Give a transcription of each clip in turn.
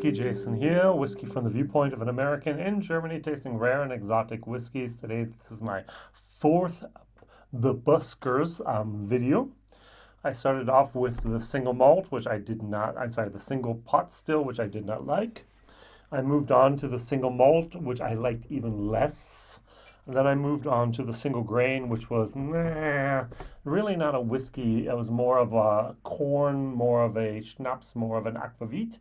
WhiskyJason here, whiskey from the viewpoint of an American in Germany tasting rare and exotic whiskeys. Today, this is my fourth The Buskers video. I started off with the single malt, which I did not, the single pot still, which I did not like. I moved on to the single malt, which I liked even less. And then I moved on to the single grain, which was really not a whiskey. It was more of a corn, more of a schnapps, more of an aquavit.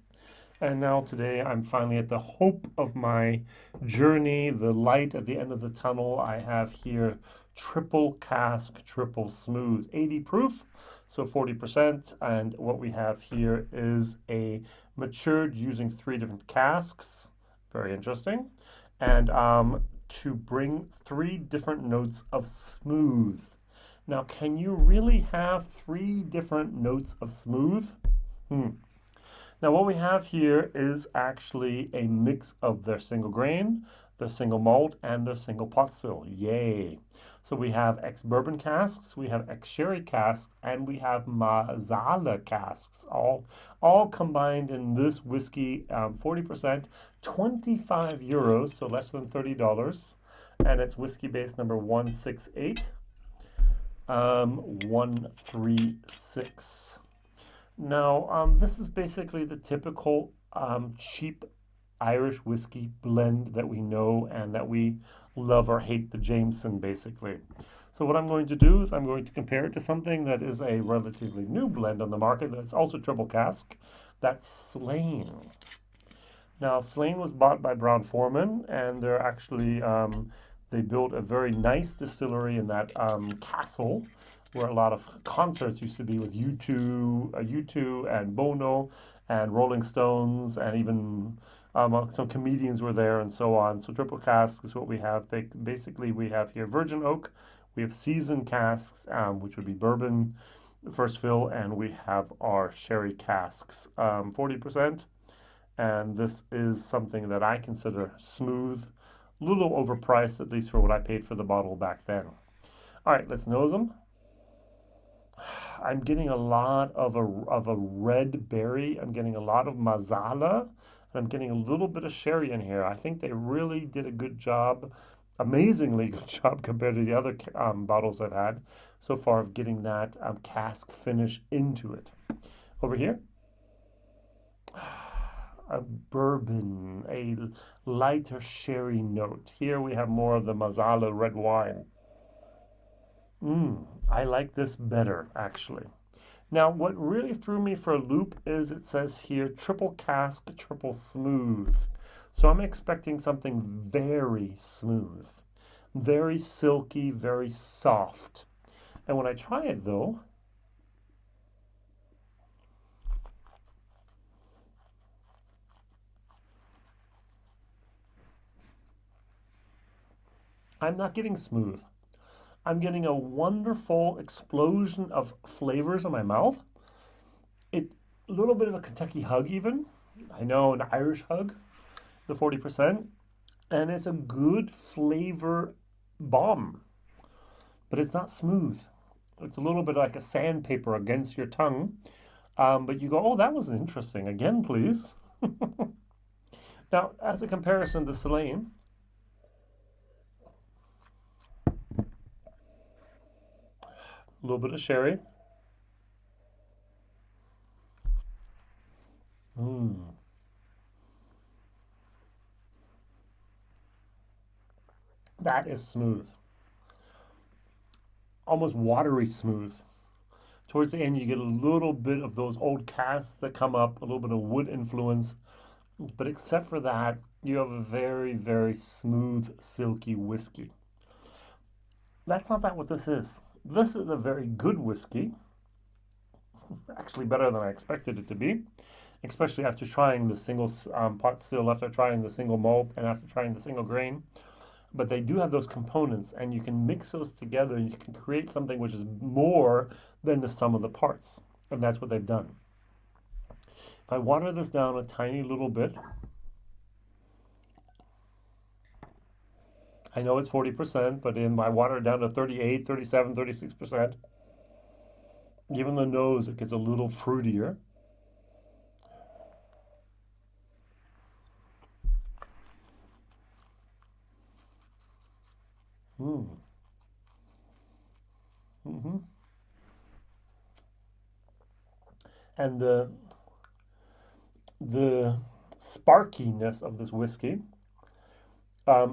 And now today I'm finally at the hope of my journey, the light at the end of the tunnel. I have here Triple Cask, Triple Smooth, 80 proof, so 40%. And what we have here is a matured using 3 different casks. Very interesting. And to bring 3 different notes of smooth. Now, can you really have 3 different notes of smooth? Now what we have here is actually a mix of their single grain, their single malt, and their single pot still. Yay! So we have ex-bourbon casks, we have ex-sherry casks, and we have Marsala casks, all combined in this whiskey, 40%, 25 euros, so less than $30, and it's whiskey base number 168, 136. Now, this is basically the typical cheap Irish whiskey blend that we know and that we love or hate, the Jameson, basically. So what I'm going to do is I'm going to compare it to something that is a relatively new blend on the market that's also triple cask. That's Slane. Now, Slane was bought by Brown-Forman, and they're actually, they built a very nice distillery in that castle, where a lot of concerts used to be with U2 and Bono and Rolling Stones, and even some comedians were there and so on. So triple cask is what we have. Basically, we have here virgin oak, we have seasoned casks, which would be bourbon, first fill, and we have our sherry casks, 40%. And this is something that I consider smooth, a little overpriced, at least for what I paid for the bottle back then. All right, let's nose them. I'm getting a lot of a red berry. I'm getting a lot of Marsala, and I'm getting a little bit of sherry in here. I think they really did a good job, amazingly good job compared to the other bottles I've had so far of getting that cask finish into it. Over here, a bourbon, a lighter sherry note. Here we have more of the Marsala red wine. I like this better, actually. Now, what really threw me for a loop is it says here, triple cask, triple smooth. So I'm expecting something very smooth, very silky, very soft. And when I try it, though, I'm not getting smooth. I'm getting a wonderful explosion of flavors in my mouth. A little bit of a Kentucky hug even. I know, an Irish hug, the 40%. And it's a good flavor bomb. But it's not smooth. It's a little bit like a sandpaper against your tongue. But you go, oh, that was interesting. Again, please. Now, as a comparison, the Slane. A little bit of sherry. That is smooth. Almost watery smooth. Towards the end, you get a little bit of those old casks that come up, a little bit of wood influence. But except for that, you have a very, very smooth, silky whiskey. That's not what this is. This is a very good whiskey, actually better than I expected it to be, especially after trying the single pot still, after trying the single malt, and after trying the single grain. But they do have those components, and you can mix those together, and you can create something which is more than the sum of the parts, and that's what they've done. If I water this down a tiny little bit, I know it's 40%, but in my water down to 38, 37, 36%. Given the nose, it gets a little fruitier. And the sparkiness of this whiskey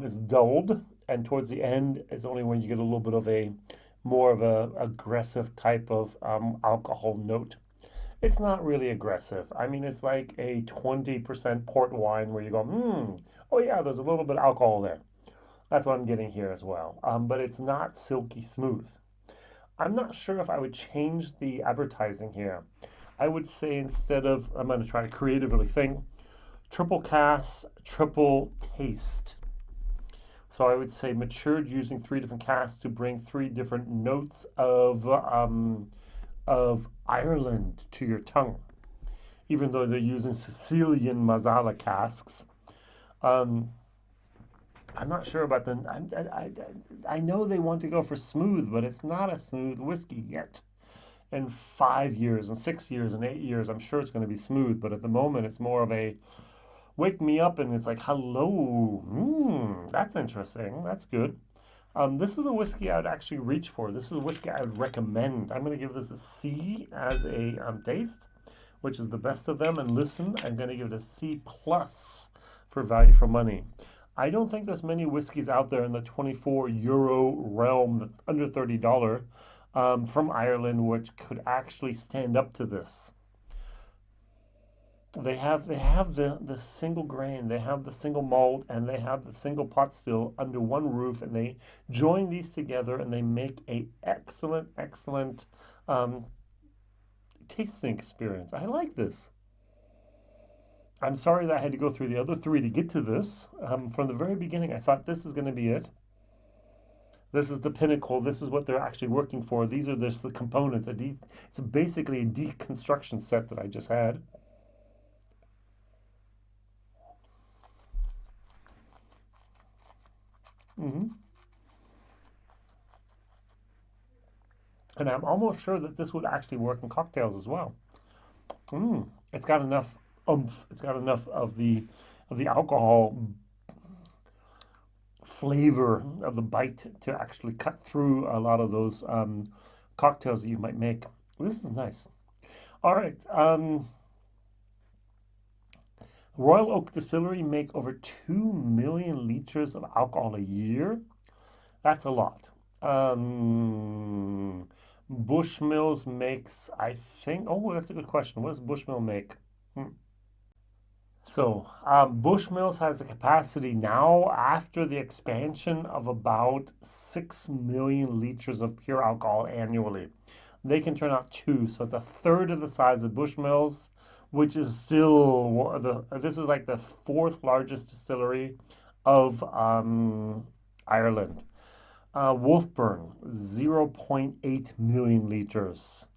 is dulled, and towards the end is only when you get a little bit of a more of a aggressive type of alcohol note. It's not really aggressive. I mean, it's like a 20% port wine where you go, oh yeah, there's a little bit of alcohol there. That's what I'm getting here as well. But it's not silky smooth. I'm not sure if I would change the advertising here. I would say instead of, I'm going to try to creatively think, triple cask, triple taste. So I would say matured using 3 different casks to bring 3 different notes of Ireland to your tongue. Even though they're using Sicilian Marsala casks, I'm not sure about the. I know they want to go for smooth, but it's not a smooth whiskey yet. In 5 years, and 6 years, and 8 years, I'm sure it's going to be smooth. But at the moment, it's more of a wake me up, and it's like, hello. That's interesting. That's good. This is a whiskey I would actually reach for. This is a whiskey I would recommend. I'm going to give this a C as a taste, which is the best of them. And listen, I'm going to give it a C plus for value for money. I don't think there's many whiskeys out there in the €24 realm, under $30, from Ireland, which could actually stand up to this. They have the single grain, they have the single malt, and they have the single pot still under one roof, and they join these together and they make a excellent tasting experience. I like this. I'm sorry that I had to go through the other 3 to get to this. From the very beginning, I thought this is going to be it. This is the pinnacle. This is what they're actually working for. These are just the components. It's basically a deconstruction set that I just had. And I'm almost sure that this would actually work in cocktails as well. It's got enough oomph. It's got enough of the alcohol flavor of the bite to actually cut through a lot of those cocktails that you might make. This is nice. All right. Royal Oak Distillery make over 2 million liters of alcohol a year. That's a lot. Bushmills makes, I think, oh, that's a good question. What does Bushmill make? So Bushmills has a capacity now after the expansion of about 6 million liters of pure alcohol annually. They can turn out 2, so it's a third of the size of Bushmills, which is still, this is like the 4th largest distillery of Ireland. Wolfburn, 0.8 million liters.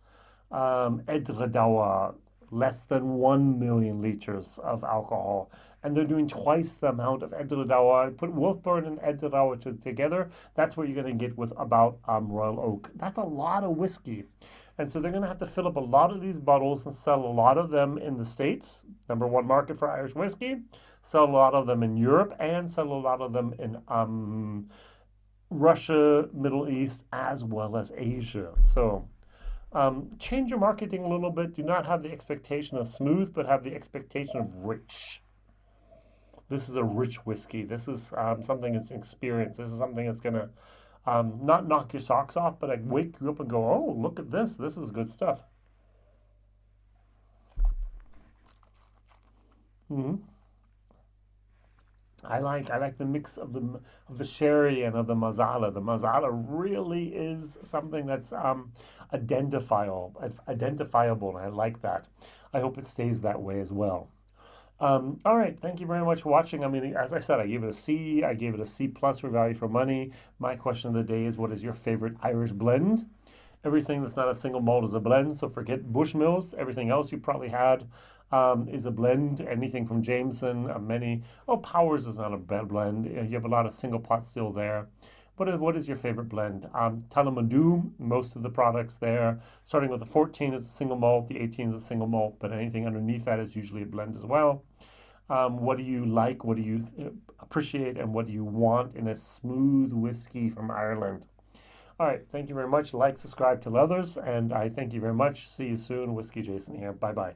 Edredauer, less than 1 million liters of alcohol. And they're doing twice the amount of Edredauer. Put Wolfburn and Edredauer together, that's what you're going to get with about Royal Oak. That's a lot of whiskey. And so they're going to have to fill up a lot of these bottles and sell a lot of them in the States, #1 market for Irish whiskey, sell a lot of them in Europe, and sell a lot of them in Russia, Middle East, as well as Asia. So change your marketing a little bit. Do not have the expectation of smooth, but have the expectation of rich. This is a rich whiskey. This is something that's experienced. This is something that's going to not knock your socks off, but wake you up and go, oh, look at this. This is good stuff. I like the mix of the sherry and of the Marsala. The Marsala really is something that's identifiable, and I like that. I hope it stays that way as well. All right, thank you very much for watching. I mean, as I said, I gave it a C. I gave it a C plus for value for money. My question of the day is, what is your favorite Irish blend? Everything that's not a single malt is a blend, so forget Bushmills. Everything else you probably had is a blend. Anything from Jameson, Powers is not a bad blend. You have a lot of single pot still there. What is your favorite blend? Talamadu, most of the products there, starting with the 14 is a single malt, the 18 is a single malt, but anything underneath that is usually a blend as well. What do you like? What do you appreciate? And what do you want in a smooth whiskey from Ireland? All right, thank you very much. Like, subscribe, tell others, and I thank you very much. See you soon. Whiskey Jason here. Bye-bye.